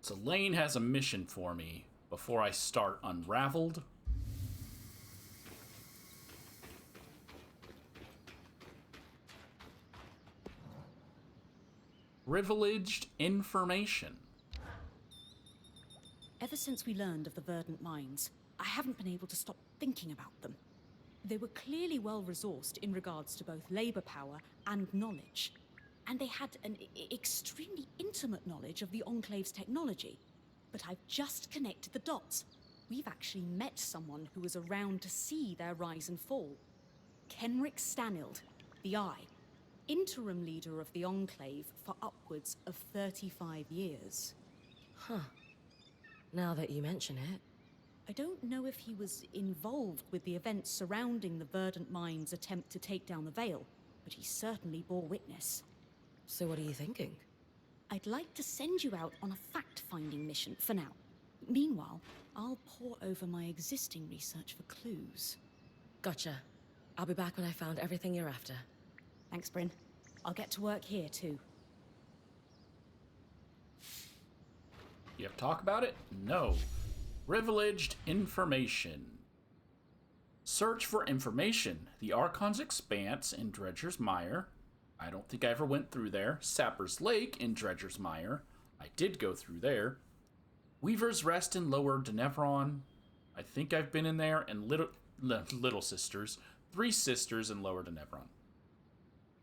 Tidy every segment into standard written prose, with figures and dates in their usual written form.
So Lane has a mission for me before I start Unraveled. Privileged information. Ever since we learned of the verdant mines, I haven't been able to stop thinking about them. They were clearly well-resourced in regards to both labor power and knowledge. And they had an extremely intimate knowledge of the Enclave's technology. But I've just connected the dots. We've actually met someone who was around to see their rise and fall. Kenrick Stanild, the Eye, interim leader of the Enclave for upwards of 35 years. Huh. Now that you mention it. I don't know if he was involved with the events surrounding the Verdant Mind's attempt to take down the Veil, but he certainly bore witness. So what are you thinking? I'd like to send you out on a fact-finding mission for now. Meanwhile, I'll pore over my existing research for clues. Gotcha. I'll be back when I found everything you're after. Thanks, Bryn. I'll get to work here, too. You have to talk about it? No. Privileged information. Search for information. The Archon's Expanse in Dredger's Mire. I don't think I ever went through there. Sapper's Lake in Dredger's Mire. I did go through there. Weaver's Rest in Lower Denevron. I think I've been in there. And Little Sisters. 3 Sisters in Lower Denevron.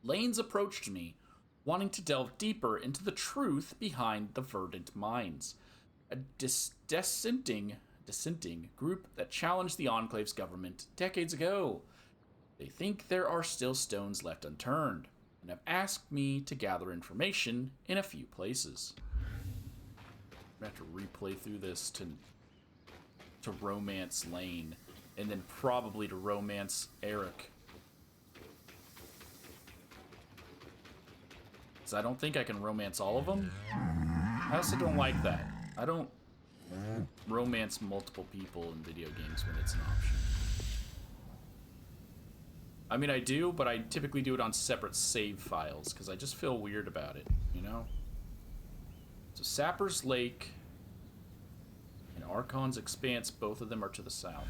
Lanes approached me, wanting to delve deeper into the truth behind the Verdant Mines. A dissenting group that challenged the Enclave's government decades ago. They think there are still stones left unturned, and have asked me to gather information in a few places. I'm gonna have to replay through this to romance Lane, and then probably to romance Eric. Because I don't think I can romance all of them. I also don't like that. I don't romance multiple people in video games when it's an option. I mean, I do, but I typically do it on separate save files because I just feel weird about it, you know? So Sapper's Lake and Archon's Expanse, both of them are to the south.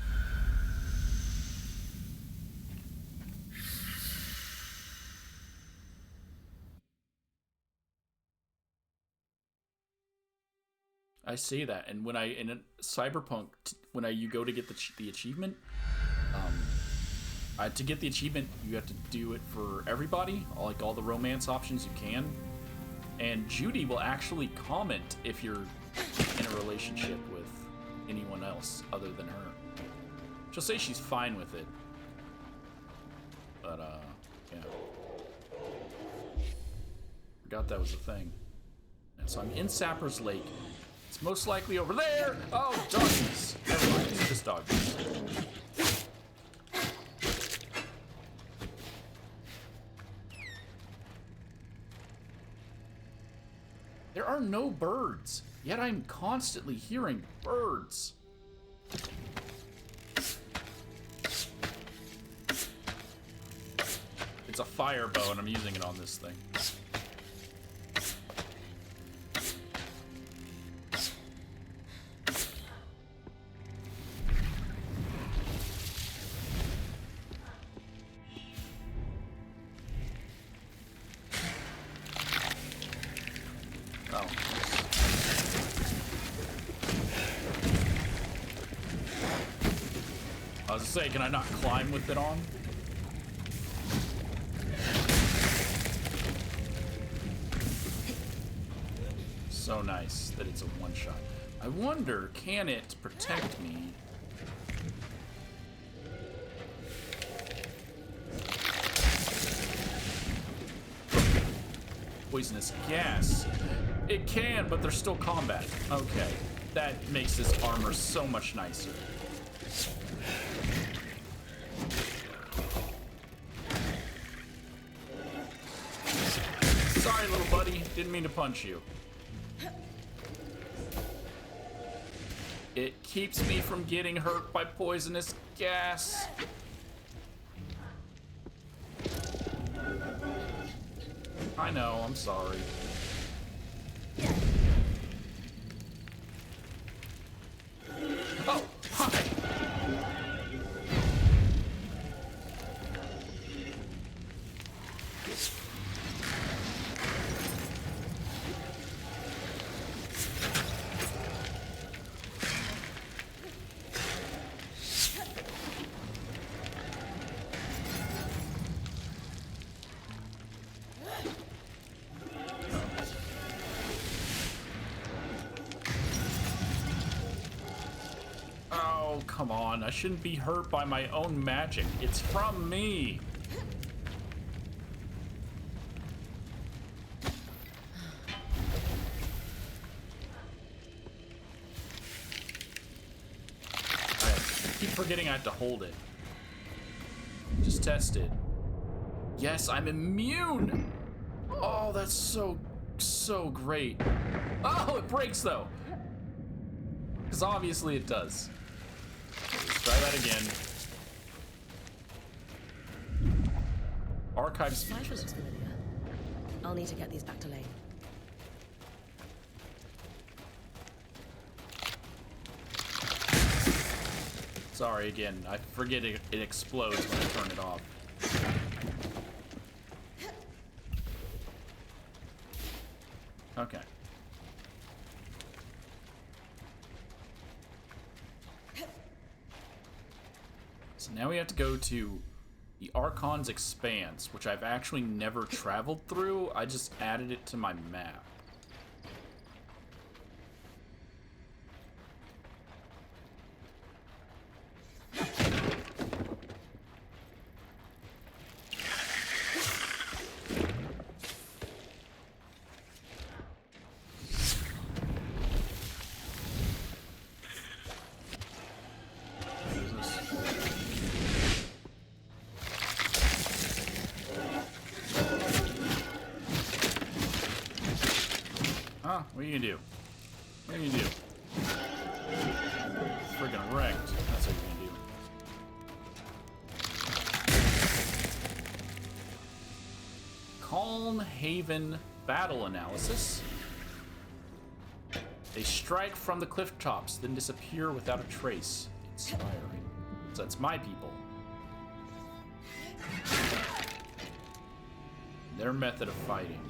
I say that, and when in Cyberpunk, you go to get the achievement, to get the achievement, you have to do it for everybody, like all the romance options you can. And Judy will actually comment if you're in a relationship with anyone else other than her. She'll say she's fine with it, but yeah. Forgot that was a thing. And so I'm in Sapper's Lake. It's most likely over there. Oh, darkness. Never mind, it's just darkness. There are no birds, yet I'm constantly hearing birds. It's a fire bow, and I'm using it on this thing. I was gonna say, can I not climb with it on? So nice that it's a one-shot. I wonder, can it protect me? Poisonous gas. It can, but there's still combat. Okay, that makes this armor so much nicer. Sorry, little buddy. Didn't mean to punch you. It keeps me from getting hurt by poisonous gas. I know, I'm sorry. Oh, come on. I shouldn't be hurt by my own magic. It's from me. I keep forgetting I have to hold it. Just test it. Yes, I'm immune. Oh, that's so great. Oh, it breaks though. Because obviously it does. Let's try that again. Archive This cipher speeches. looks familiar. I'll need to get these back to Lane. Sorry again. I forget it explodes when I turn it off. Okay. So now we have to go to the Archon's Expanse, which I've actually never traveled through. I just added it to my map. What are you gonna do? What are you gonna do? Friggin' wrecked. That's what you're gonna do. Calm Haven battle analysis. They strike from the cliff tops, then disappear without a trace. Inspiring. So that's my people. Their method of fighting.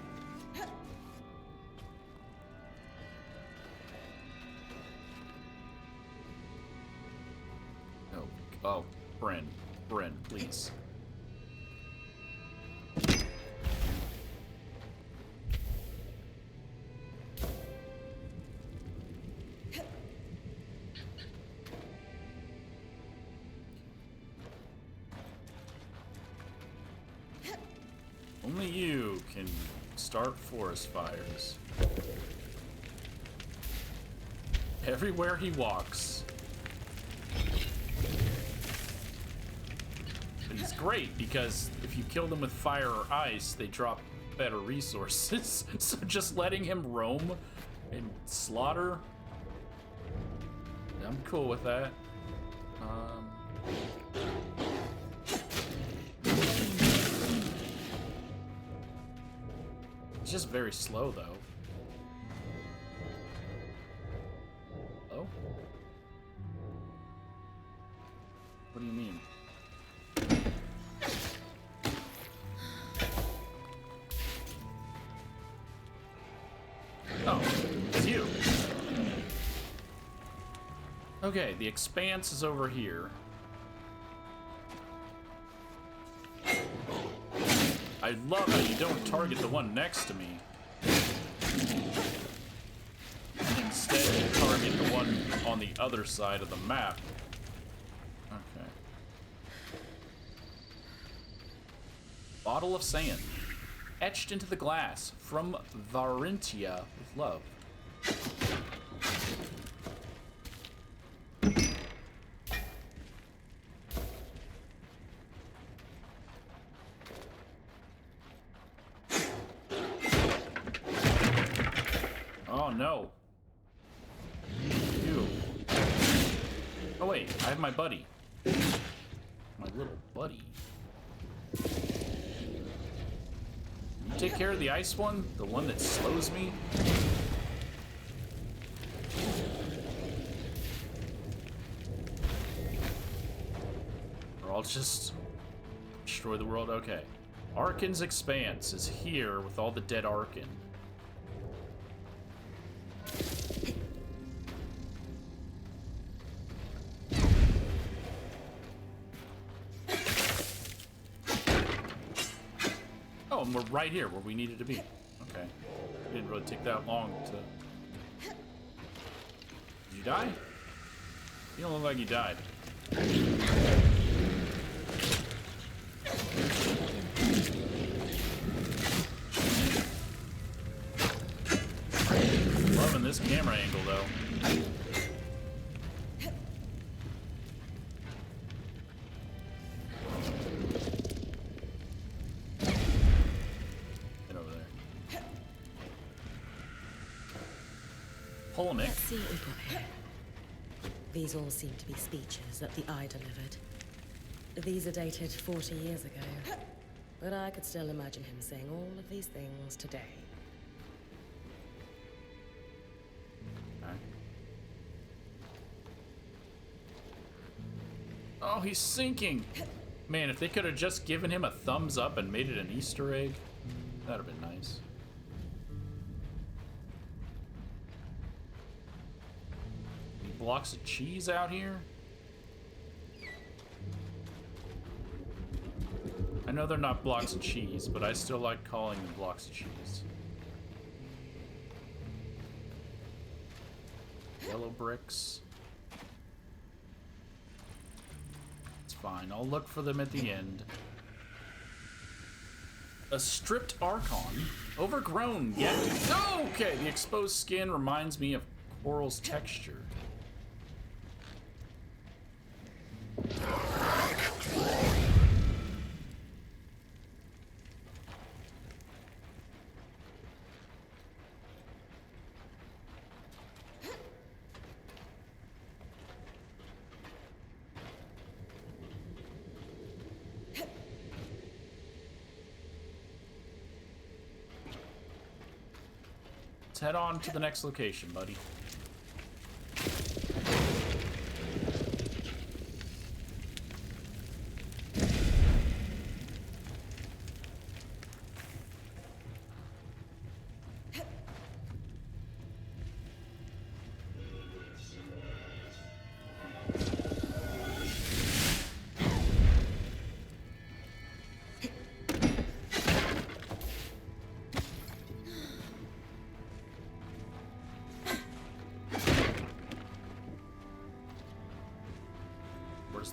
Oh, Bryn, please. Only you can start forest fires. Everywhere he walks. It's great because if you kill them with fire or ice, they drop better resources. So just letting him roam and slaughter, I'm cool with that. It's just very slow though. Oh? What do you mean? Oh, it's you. Okay, the Expanse is over here. I love how you don't target the one next to me. Instead, you target the one on the other side of the map. Okay. Bottle of sand. Etched into the glass from Varentia with love. Oh no. You. Oh wait, I have my buddy. My little buddy. You take care of the ice one? The one that slows me? Or I'll just destroy the world? Okay. Arkan's Expanse is here with all the dead Arkan. Oh, and we're right here where we needed to be. Okay. It didn't really take that long to... Did you die? He don't look like he died. Loving this camera angle, though. Get over there. Polemic. Let's see what we've got here. These all seem to be speeches that the Eye delivered. These are dated 40 years ago, but I could still imagine him saying all of these things today. Okay. Oh, he's sinking! Man, if they could have just given him a thumbs up and made it an Easter egg, that'd have been nice. Blocks of cheese out here? I know they're not blocks of cheese, but I still like calling them blocks of cheese. Yellow bricks. It's fine, I'll look for them at the end. A stripped Archon. Overgrown yet. Okay, the exposed skin reminds me of Coral's texture. Let's head on to the next location, buddy.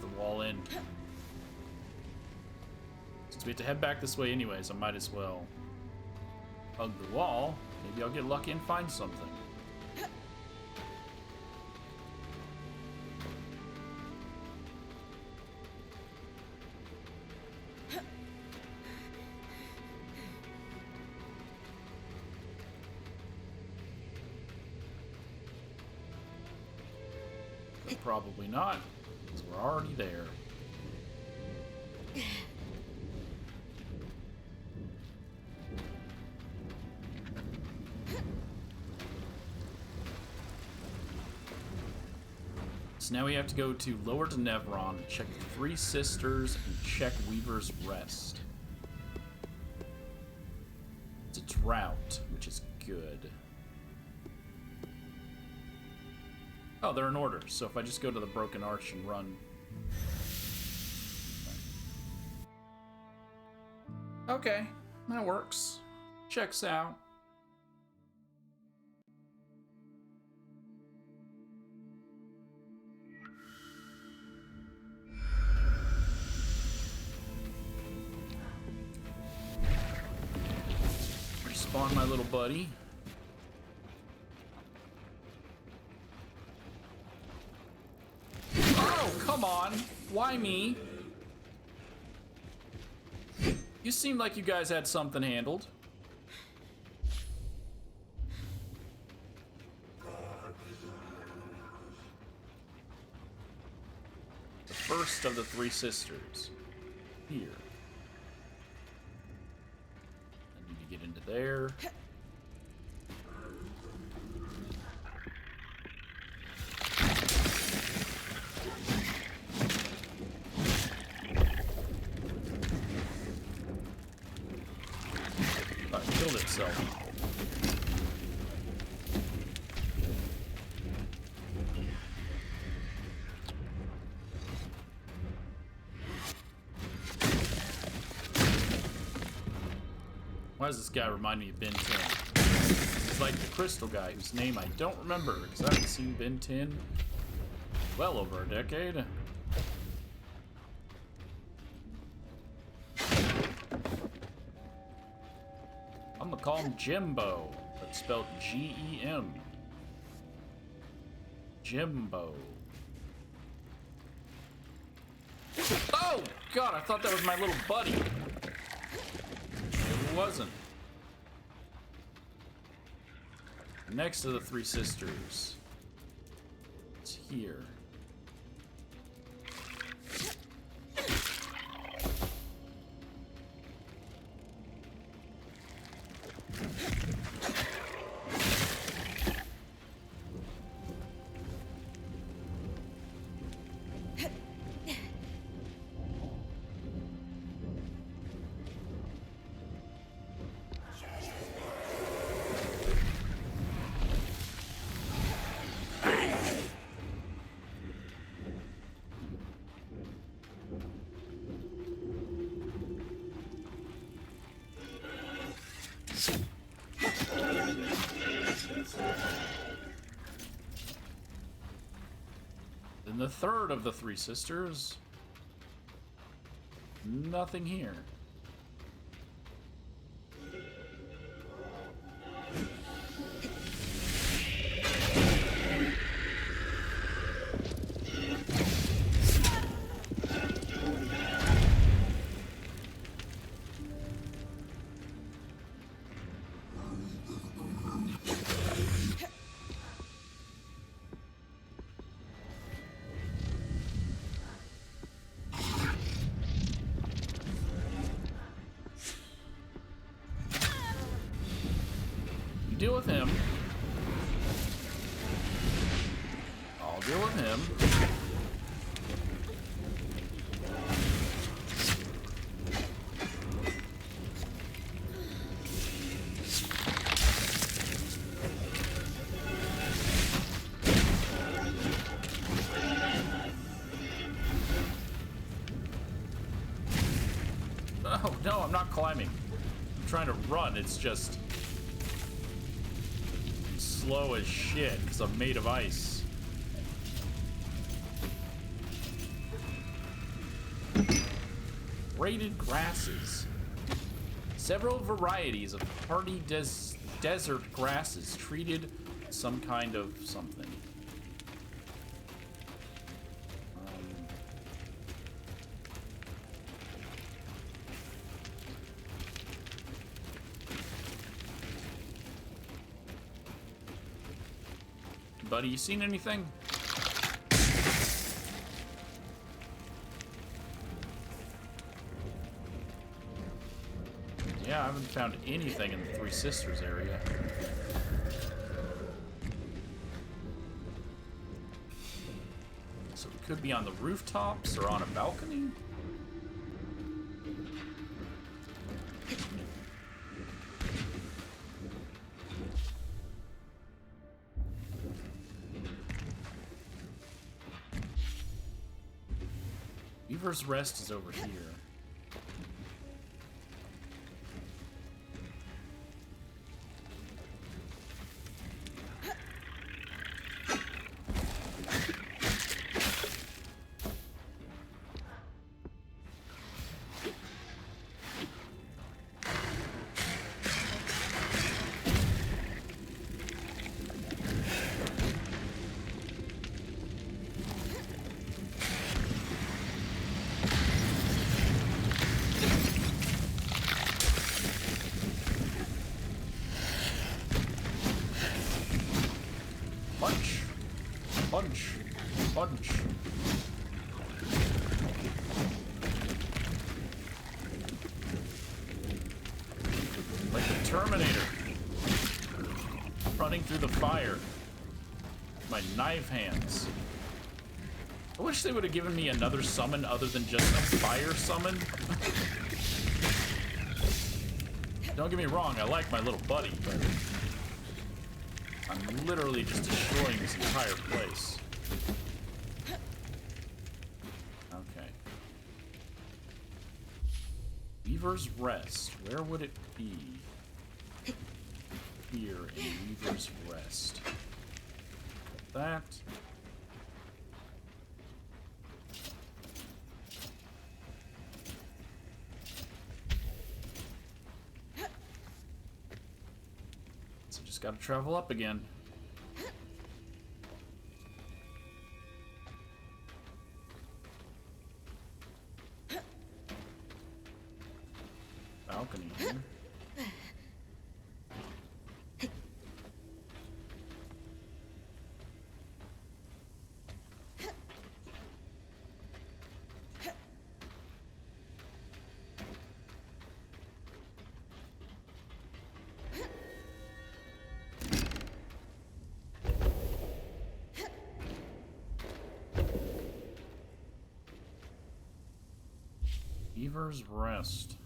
The wall in. Since we have to head back this way anyways, I might as well hug the wall. Maybe I'll get lucky and find something. But probably not. We're already there. So now we have to go to Lower Denevron and check the Three Sisters and check Weaver's Rest. It's a drought, which is good. Oh, they're in order, so if I just go to the Broken Arch and run... Okay, that works. Checks out. Respawn my little buddy. Come on, why me? You seemed like you guys had something handled. The first of the Three Sisters. Here. I need to get into there. Killed itself. Why does this guy remind me of Ben 10? He's like the crystal guy whose name I don't remember because I haven't seen Ben 10 Well over a decade. I'm gonna call him Jimbo. That's spelled G-E-M. Jimbo. Oh, God, I thought that was my little buddy. It wasn't. Next to the three sisters. It's here. Then the third of the three sisters. Nothing here. Deal with him. I'll deal with him. Oh, no, I'm not climbing. I'm trying to run. It's just slow as shit because I'm made of ice. Braided grasses. Several varieties of hardy desert grasses treated some kind of something. Buddy, you seen anything? Yeah, I haven't found anything in the Three Sisters area. So we could be on the rooftops or on a balcony. Beaver's Rest is over here. Punch! Punch! Like the Terminator. Running through the fire. With my knife hands. I wish they would have given me another summon other than just a fire summon. Don't get me wrong, I like my little buddy, but I'm literally just destroying this entire place. Okay. Weaver's Rest. Where would it be? Here in Weaver's Rest. That. gotta travel up again. Balcony here. Beaver's Rest.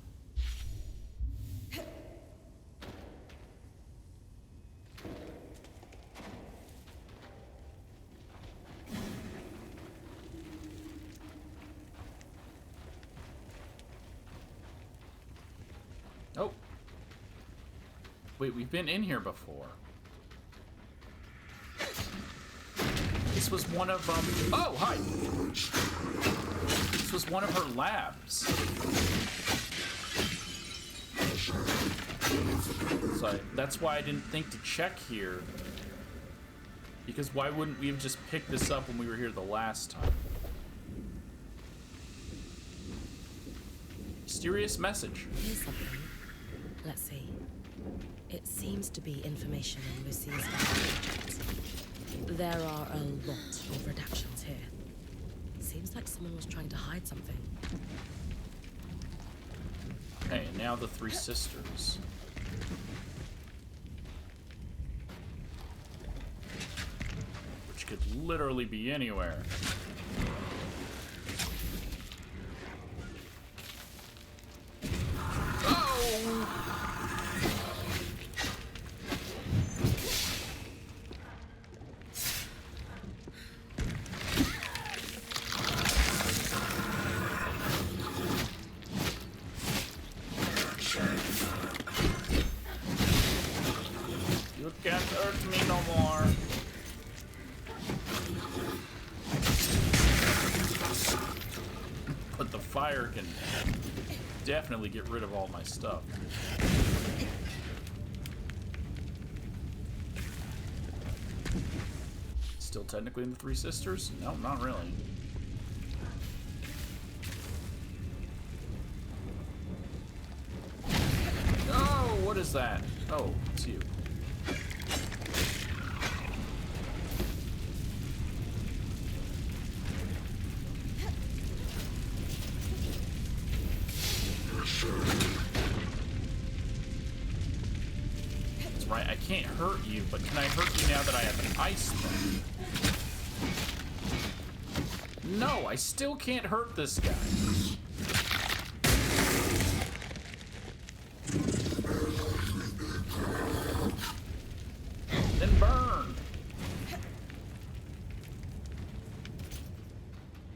Oh. Wait, we've been in here before. This was one of oh, hi. This was one of her labs. So that's why I didn't think to check here. Because why wouldn't we have just picked this up when we were here the last time? Mysterious message. Here's something. Let's see. It seems to be information on Lucie's objects. There are a lot of redactions here. Seems like someone was trying to hide something. Okay, and now the three sisters. Which could literally be anywhere. You can't hurt me no more. But the fire can definitely get rid of all my stuff. Still technically in the Three Sisters? No, not really. Oh, what is that? Oh, it's you. That's right, I can't hurt you, but can I hurt you now that I have an ice thing? No, I still can't hurt this guy. Then burn.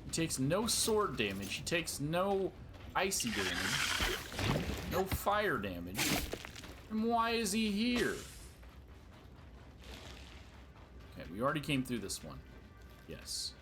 He takes no sword damage. He takes no icy damage. No fire damage. And why is he here? Okay, we already came through this one. Yes.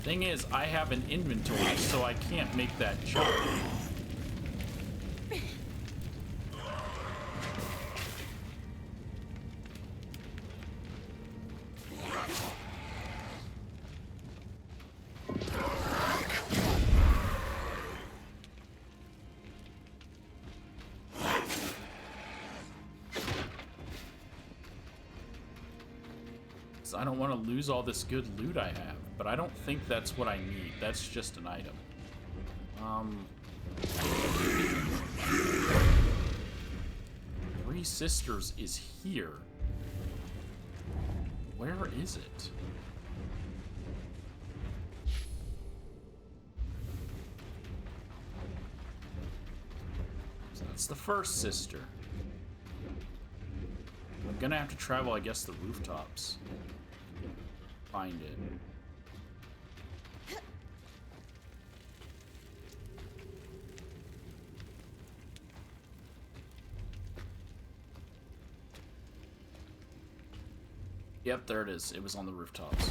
Thing is, I have an inventory, so I can't make that jump. I don't want to lose all this good loot I have, but I don't think that's what I need. That's just an item. Three Sisters is here. Where is it? So that's the first sister. I'm gonna have to travel, I guess, the rooftops. Find it. Yep, there it is. It was on the rooftops.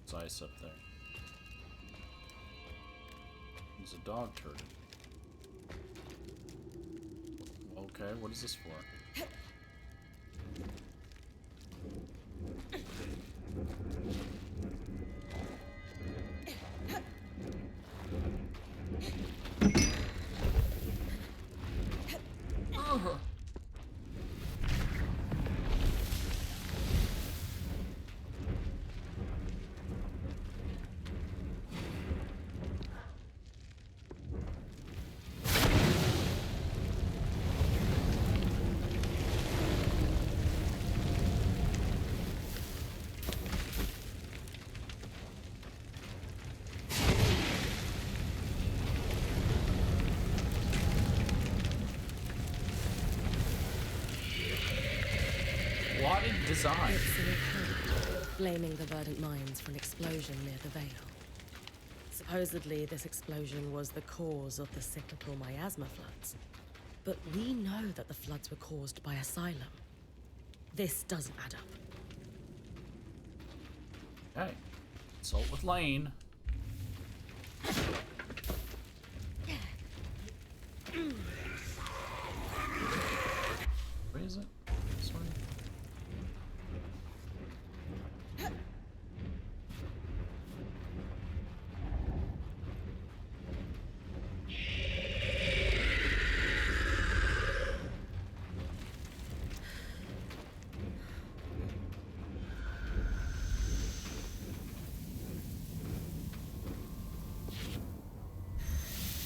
There's ice up there. There's a dog turd. Okay, what is this for? Design. It's an account blaming the verdant mines for an explosion near the Vale. Supposedly, this explosion was the cause of the cyclical miasma floods. But we know that the floods were caused by Asylum. This doesn't add up. Okay. Consult with Lane. Where is it? This one?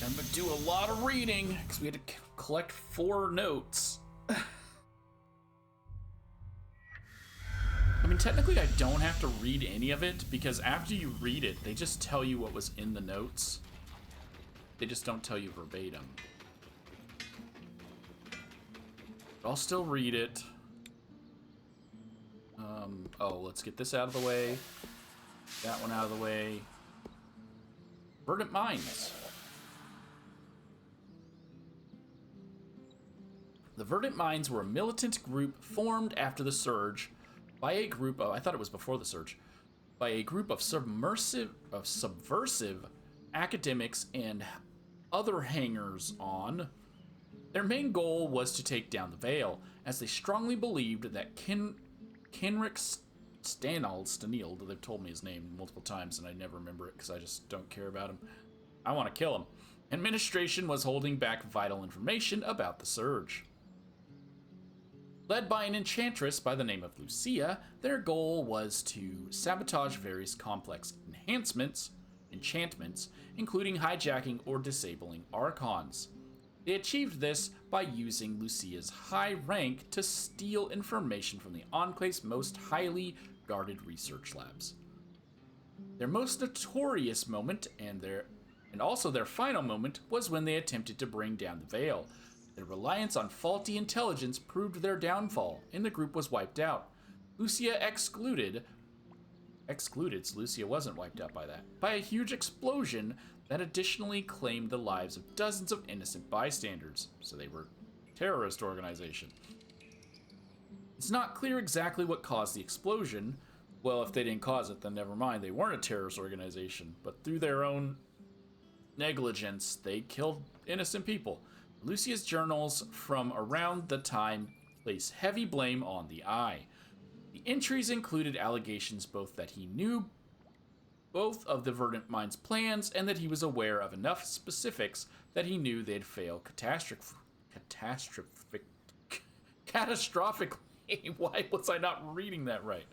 I'm gonna do a lot of reading because we had to collect 4 notes. I mean, technically I don't have to read any of it because after you read it, they just tell you what was in the notes. They just don't tell you verbatim. But I'll still read it. Oh, let's get this out of the way. That one out of the way. Verdant Mines. The Verdant Mines were a militant group formed after the Surge by a group of, I thought it was before the Surge, by a group of subversive academics and other hangers-on. Their main goal was to take down the Veil, as they strongly believed that Kenrick Stanild, they've told me his name multiple times and I never remember it because I just don't care about him. I want to kill him. Administration was holding back vital information about the Surge. Led by an enchantress by the name of Lucia, their goal was to sabotage various complex enchantments, including hijacking or disabling Archons. They achieved this by using Lucia's high rank to steal information from the Enclave's most highly guarded research labs. Their most notorious moment, and also their final moment, was when they attempted to bring down the Veil. Their reliance on faulty intelligence proved their downfall, and the group was wiped out. Lucia excluded, so Lucia wasn't wiped out by that, by a huge explosion that additionally claimed the lives of dozens of innocent bystanders. So they were a terrorist organization. It's not clear exactly what caused the explosion. Well, if they didn't cause it, then never mind. They weren't a terrorist organization, but through their own negligence, they killed innocent people. Lucia's journals from around the time place heavy blame on the Eye. The entries included allegations both that he knew both of the Verdant Mines' plans and that he was aware of enough specifics that he knew they'd fail Catastrophically. Why was I not reading that right?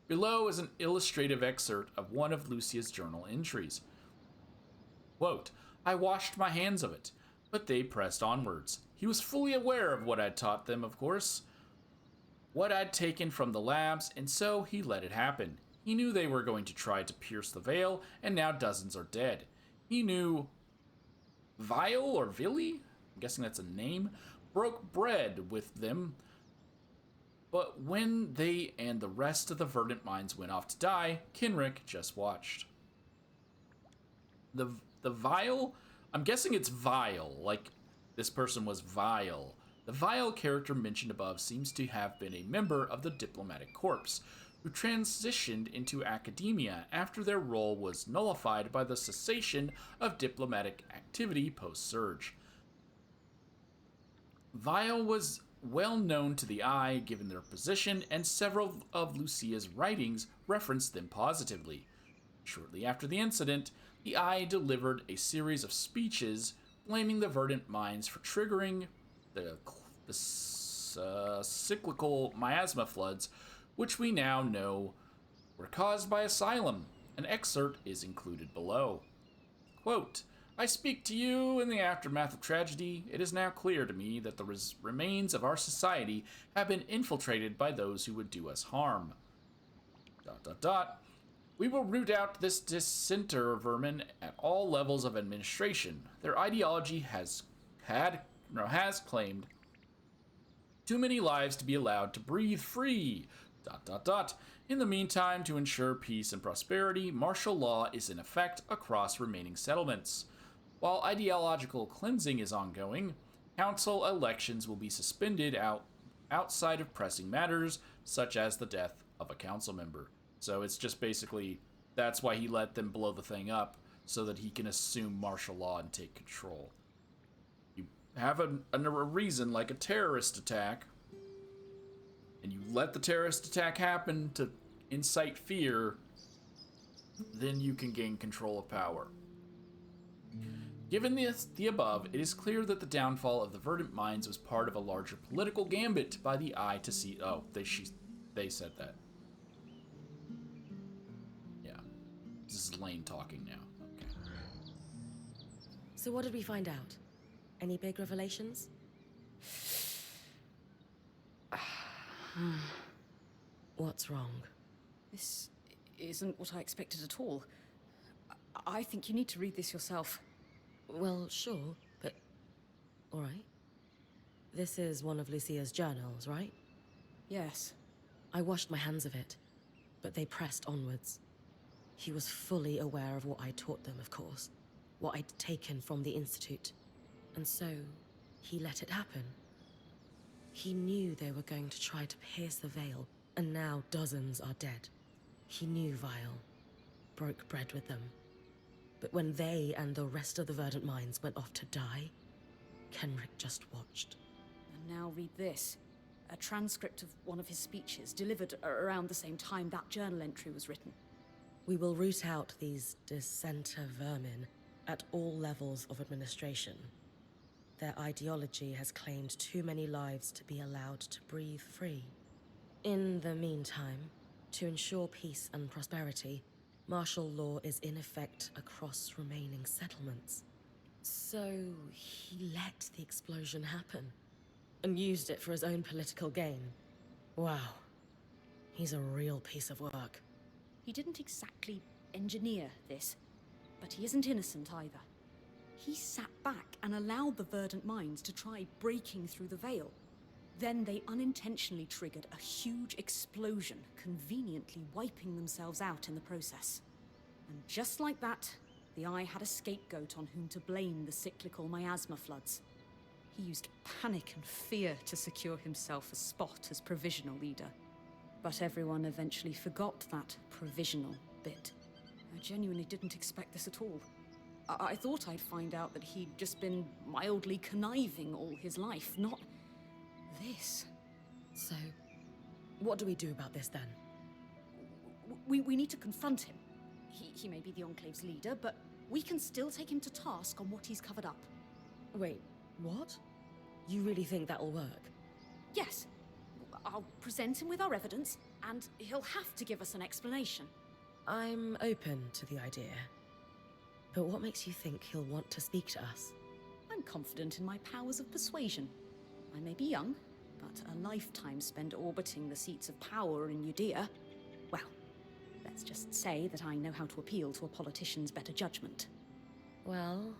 Below is an illustrative excerpt of one of Lucia's journal entries. Quote, I washed my hands of it, but they pressed onwards. He was fully aware of what I'd taught them, of course, what I'd taken from the labs, and so he let it happen. He knew they were going to try to pierce the veil, and now dozens are dead. He knew Vile or Villy, I'm guessing that's a name, broke bread with them. But when they and the rest of the Verdant Minds went off to die, Kenrick just watched. The Vile, I'm guessing it's Vile, like this person was vile. The Vile character mentioned above seems to have been a member of the Diplomatic Corps, who transitioned into academia after their role was nullified by the cessation of diplomatic activity post-Surge. Vile was well known to the Eye given their position, and several of Lucia's writings referenced them positively. Shortly after the incident, the Eye delivered a series of speeches blaming the Verdant Minds for triggering the cyclical miasma floods, which we now know were caused by Asylum. An excerpt is included below. Quote, I speak to you in the aftermath of tragedy. It is now clear to me that the remains of our society have been infiltrated by those who would do us harm. ... We will root out this dissenter vermin at all levels of administration. Their ideology has claimed too many lives to be allowed to breathe free. ... In the meantime, to ensure peace and prosperity, martial law is in effect across remaining settlements. While ideological cleansing is ongoing, council elections will be suspended outside of pressing matters, such as the death of a council member. So it's just basically, that's why he let them blow the thing up, so that he can assume martial law and take control. You have a reason, like a terrorist attack, and you let the terrorist attack happen to incite fear, then you can gain control of power. Given the above, it is clear that the downfall of the Verdant Minds was part of a larger political gambit by the Eye to see... Oh, they said that. Yeah. This is Lane talking now. Okay. So what did we find out? Any big revelations? What's wrong? This isn't what I expected at all. I think you need to read this yourself. Well, sure, but... all right. This is one of Lucia's journals, right? Yes. I washed my hands of it, but they pressed onwards. He was fully aware of what I taught them, of course. What I'd taken from the Institute. And so, he let it happen. He knew they were going to try to pierce the veil, and now dozens are dead. He knew Vile. Broke bread with them. But when they and the rest of the Verdant Minds went off to die, Kenrick just watched. And now read this. A transcript of one of his speeches, delivered around the same time that journal entry was written. We will root out these dissenter vermin at all levels of administration. Their ideology has claimed too many lives to be allowed to breathe free. In the meantime, to ensure peace and prosperity, martial law is in effect across remaining settlements. So he let the explosion happen, and used it for his own political gain. Wow. He's a real piece of work. He didn't exactly engineer this, but he isn't innocent either. He sat back and allowed the Verdant Minds to try breaking through the veil. Then they unintentionally triggered a huge explosion, conveniently wiping themselves out in the process. And just like that, the Eye had a scapegoat on whom to blame the cyclical miasma floods. He used panic and fear to secure himself a spot as provisional leader. But everyone eventually forgot that provisional bit. I genuinely didn't expect this at all. I thought I'd find out that he'd just been mildly conniving all his life, not this. So, what do we do about this then? We need to confront him. He may be the Enclave's leader, but we can still take him to task on what he's covered up. Wait, what? You really think that'll work? Yes. I'll present him with our evidence, and he'll have to give us an explanation. I'm open to the idea. But what makes you think he'll want to speak to us? I'm confident in my powers of persuasion. I may be young, but a lifetime spent orbiting the seats of power in Judea. Well, let's just say that I know how to appeal to a politician's better judgment. Well,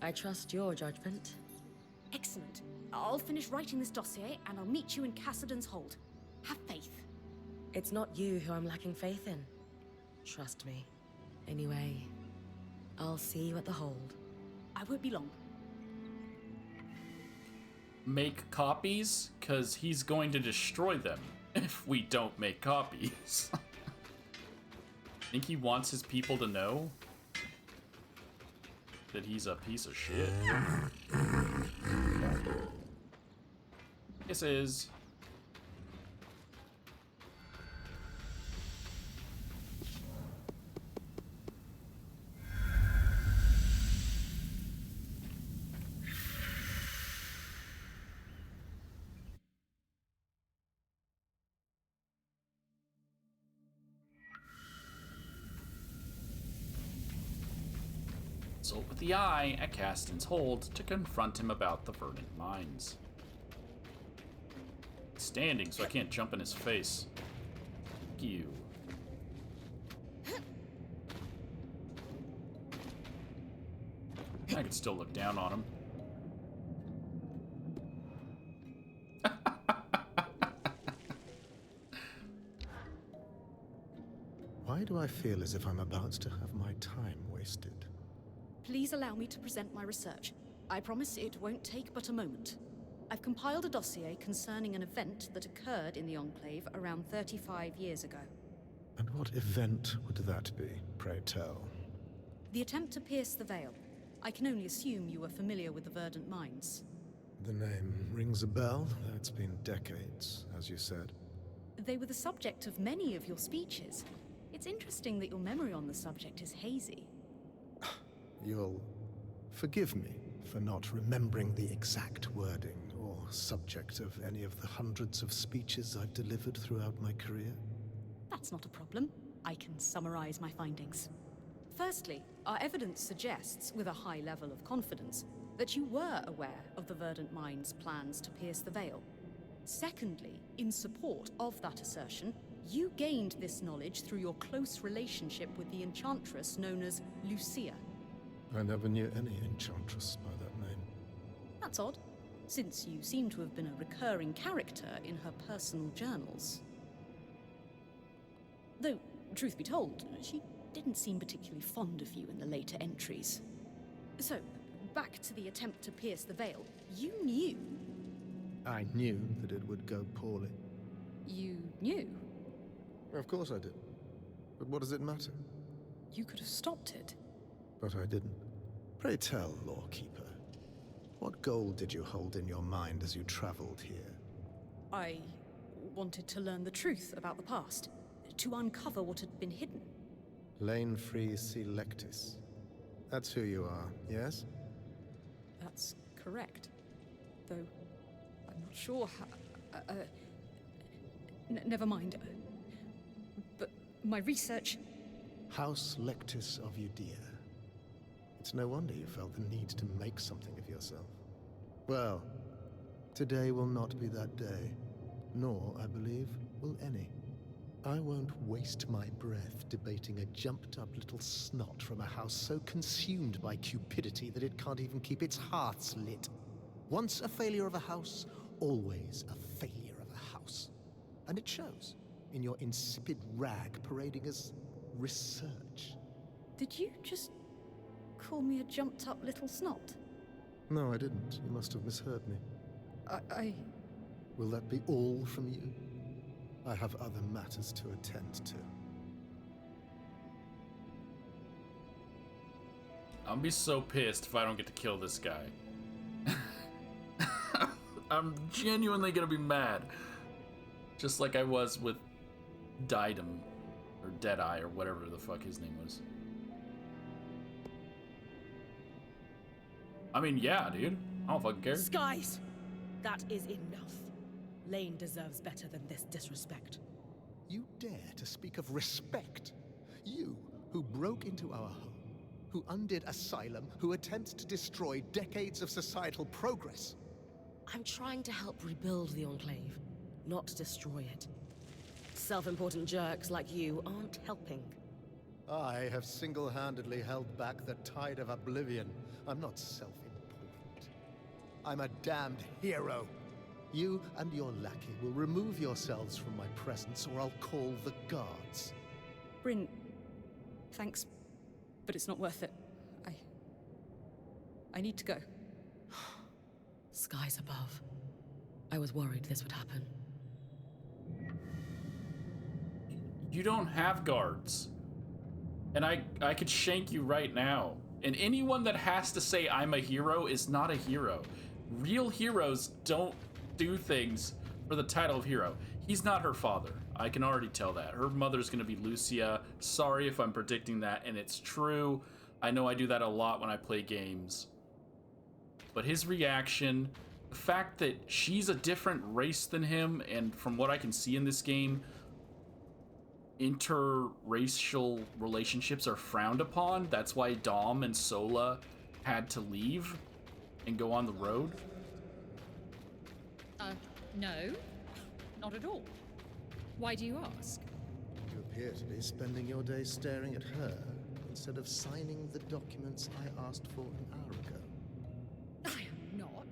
I trust your judgment. Excellent. I'll finish writing this dossier, and I'll meet you in Cassidon's Hold. Have faith. It's not you who I'm lacking faith in. Trust me. Anyway, I'll see you at the Hold. I won't be long. Make copies? Because he's going to destroy them if we don't make copies. Think he wants his people to know that he's a piece of shit? This is... Consult with the Eye at Caston's Hold to confront him about the verdant mines. He's standing, so I can't jump in his face. Fuck you. I can still look down on him. Why do I feel as if I'm about to have my time wasted? Please allow me to present my research. I promise it won't take but a moment. I've compiled a dossier concerning an event that occurred in the Enclave around 35 years ago. And what event would that be, pray tell? The attempt to pierce the veil. I can only assume you were familiar with the Verdant Mines. The name rings a bell, though it's been decades, as you said. They were the subject of many of your speeches. It's interesting that your memory on the subject is hazy. You'll forgive me for not remembering the exact wording or subject of any of the hundreds of speeches I've delivered throughout my career. That's not a problem. I can summarize my findings. Firstly, our evidence suggests, with a high level of confidence, that you were aware of the Verdant Mines' plans to pierce the veil. Secondly, in support of that assertion, you gained this knowledge through your close relationship with the enchantress known as Lucia. I never knew any enchantress by that name. That's odd, since you seem to have been a recurring character in her personal journals. Though, truth be told, she didn't seem particularly fond of you in the later entries. So, back to the attempt to pierce the veil. You knew. I knew that it would go poorly. You knew? Of course I did. But what does it matter? You could have stopped it. But I didn't. Pray tell, Lawkeeper, what goal did you hold in your mind as you traveled here? I wanted to learn the truth about the past, to uncover what had been hidden. Lane Free Selectis. That's who you are, yes? That's correct. Though, I'm not sure how... never mind. But my research... House Lectis of Judea. It's no wonder you felt the need to make something of yourself. Well, today will not be that day. Nor, I believe, will any. I won't waste my breath debating a jumped-up little snot from a house so consumed by cupidity that it can't even keep its hearths lit. Once a failure of a house, always a failure of a house. And it shows in your insipid rag parading as research. Did you just call me a jumped-up little snot? No, I didn't. You must have misheard me. I... Will that be all from you? I have other matters to attend to. I'll be so pissed if I don't get to kill this guy. I'm genuinely gonna be mad. Just like I was with Didem, or Deadeye, or whatever the fuck his name was. I mean, yeah, dude. I don't fucking care. Skies! That is enough. Lane deserves better than this disrespect. You dare to speak of respect? You, who broke into our home, who undid Asylum, who attempts to destroy decades of societal progress. I'm trying to help rebuild the Enclave, not destroy it. Self-important jerks like you aren't helping. I have single-handedly held back the tide of oblivion. I'm not self-important. I'm a damned hero. You and your lackey will remove yourselves from my presence, or I'll call the guards. Bryn, thanks, but it's not worth it. I need to go. Skies above. I was worried this would happen. You don't have guards. And I could shank you right now. And anyone that has to say I'm a hero is not a hero. Real heroes don't do things for the title of hero. He's not her father. I can already tell that. Her mother's gonna be Lucia. Sorry if I'm predicting that, and it's true. I know I do that a lot when I play games. But his reaction, the fact that she's a different race than him, and from what I can see in this game, interracial relationships are frowned upon. That's why Dom and Sola had to leave and go on the road. No, not at all. Why do you ask? You appear to be spending your day staring at her instead of signing the documents I asked for an hour ago. I am not.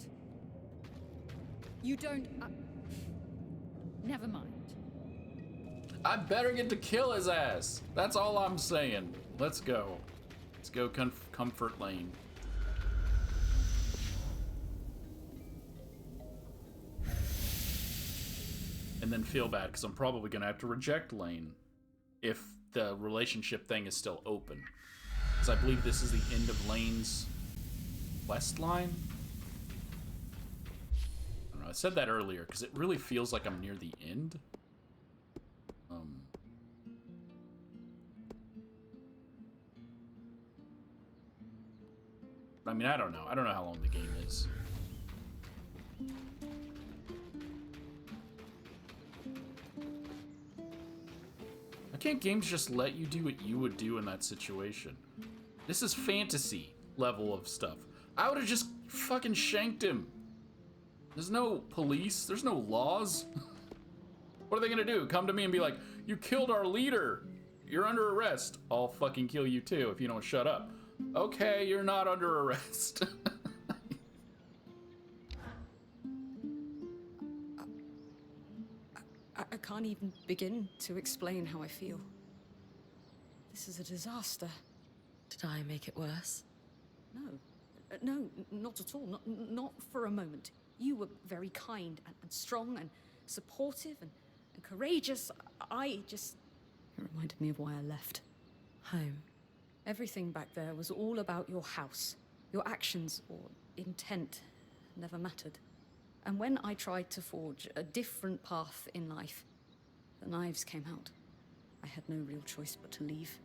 You don't... Never mind. I better get to kill his ass. That's all I'm saying. Let's go. Let's go comfort Lane. And then feel bad, because I'm probably going to have to reject Lane if the relationship thing is still open. Because I believe this is the end of Lane's quest line. I don't know, I said that earlier, because it really feels like I'm near the end. I mean, I don't know. I don't know how long the game is. Why can't games just let you do what you would do in that situation? This is fantasy level of stuff. I would have just fucking shanked him. There's no police. There's no laws. What are they gonna do? Come to me and be like, you killed our leader. You're under arrest. I'll fucking kill you too if you don't shut up. Okay, you're not under arrest. I can't even begin to explain how I feel. This is a disaster. Did I make it worse? No. No, not at all. Not for a moment. You were very kind and strong and supportive and courageous. It reminded me of why I left. Home. Everything back there was all about your house. Your actions or intent never mattered. And when I tried to forge a different path in life, the knives came out. I had no real choice but to leave.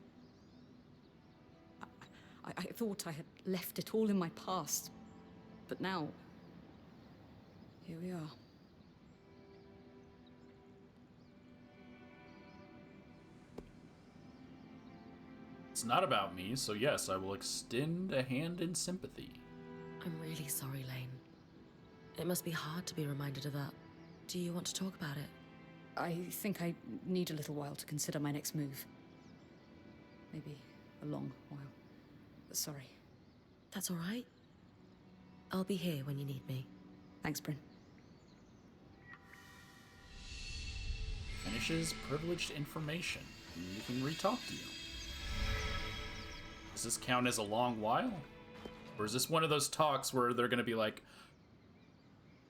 I thought I had left it all in my past, but now, here we are. It's not about me, so yes, I will extend a hand in sympathy. I'm really sorry, Lane. It must be hard to be reminded of that. Do you want to talk about it? I think I need a little while to consider my next move. Maybe a long while. Sorry. That's all right. I'll be here when you need me. Thanks, Bryn. Finishes privileged information. And we can re-talk to you. Does this count as a long while? Or is this one of those talks where they're going to be like,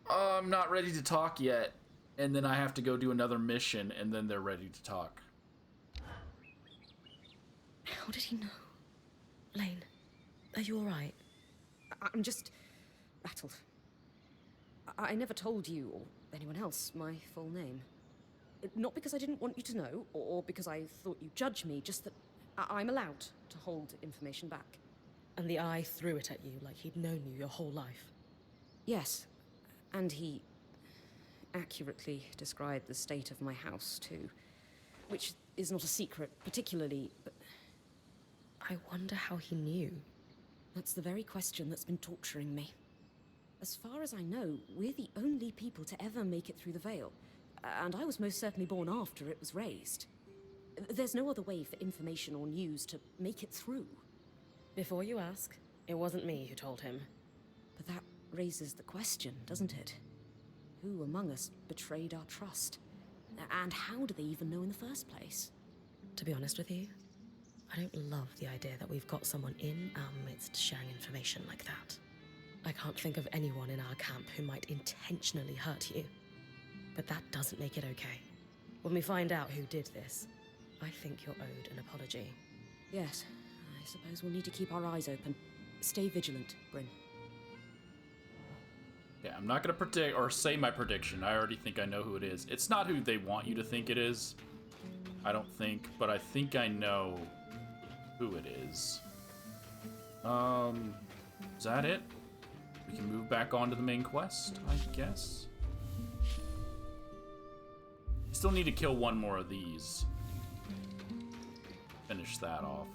oh, I'm not ready to talk yet, and then I have to go do another mission, and then they're ready to talk? How did he know? Lane, are you all right? I'm just rattled. I never told you, or anyone else, my full name. Not because I didn't want you to know, or because I thought you'd judge me, just that I'm allowed to hold information back. And the Eye threw it at you like he'd known you your whole life. Yes, and he accurately describe the state of my house, too. Which is not a secret, particularly, but I wonder how he knew. that's the very question that's been torturing me. As far as I know, we're the only people to ever make it through the Veil, and I was most certainly born after it was raised. There's no other way for information or news to make it through. Before you ask, it wasn't me who told him. But that raises the question, doesn't it? Who among us betrayed our trust? And how do they even know in the first place? To be honest with you, I don't love the idea that we've got someone in our midst sharing information like that. I can't think of anyone in our camp who might intentionally hurt you. But that doesn't make it okay. When we find out who did this, I think you're owed an apology. Yes, I suppose we'll need to keep our eyes open. Stay vigilant, Bryn. Yeah, I'm not gonna predict or say my prediction. I already think I know who it is. It's not who they want you to think it is. I don't think, but I think I know who it is. Is that it? We can move back on to the main quest, I guess. Still need to kill one more of these. Finish that off.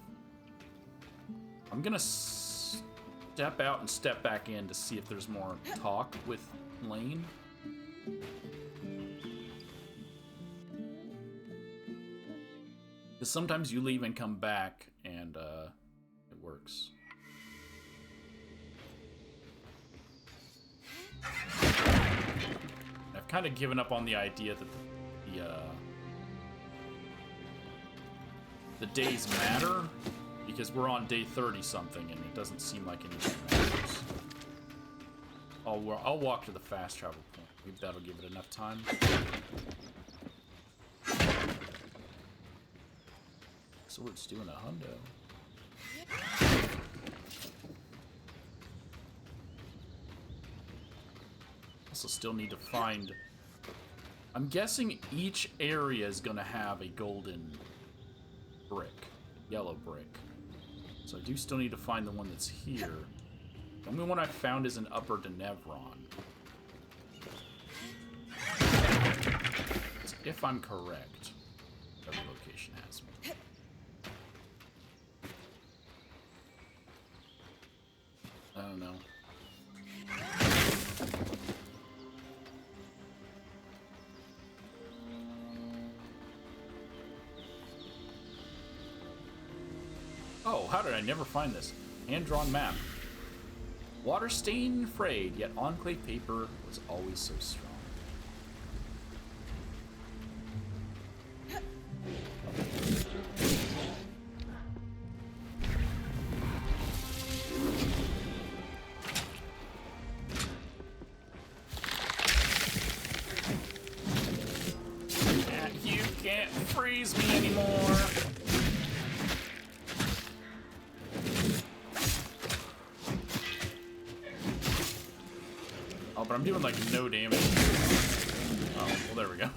I'm gonna step out and step back in to see if there's more talk with Lane. Because sometimes you leave and come back and it works. I've kind of given up on the idea that the days matter, because we're on day 30 something and it doesn't seem like anything matters. I'll walk to the fast travel point. Maybe that'll give it enough time. Sword's doing a hundo. Also still need to find... I'm guessing each area is gonna have a golden brick. Yellow brick. So I do still need to find the one that's here. The only one I found is in Upper Denevron. If I'm correct. Every location has me. I don't know. Oh, how did I never find this? Hand-drawn map. Water stained, frayed, yet enclave paper was always so strong. You can't freeze me anymore. Oh, but I'm doing like no damage. Oh, well, there we go.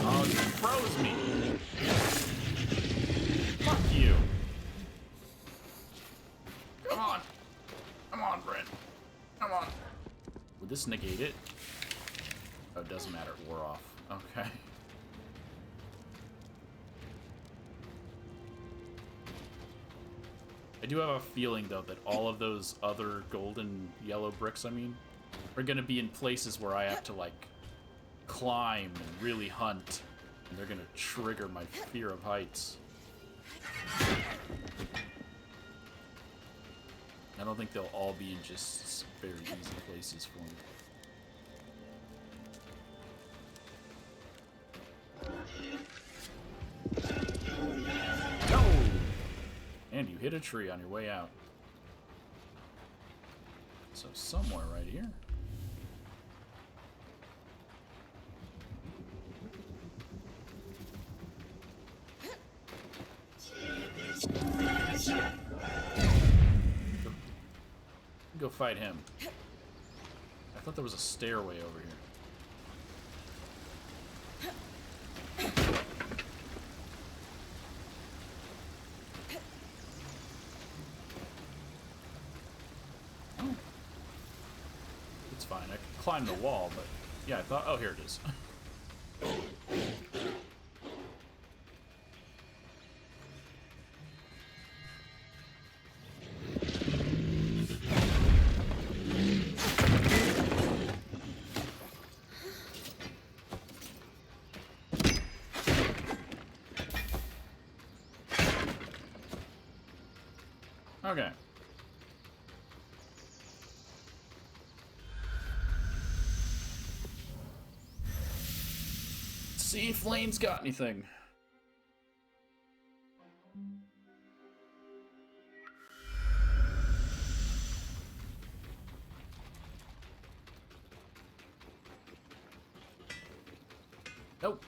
Oh, you froze me. Fuck you. Come on. Come on, Brent. Come on. Would this negate it? Oh, it doesn't matter. We're off. Okay. I do have a feeling, though, that all of those other golden yellow bricks, I mean, are going to be in places where I have to, like, climb and really hunt. And they're going to trigger my fear of heights. I don't think they'll all be in just very easy places for me. And you hit a tree on your way out. So somewhere right here. Go fight him. I thought there was a stairway over here. fine. I could climb the wall, but yeah, I thought, oh, here it is. Okay. See if Lane's got anything. Nope.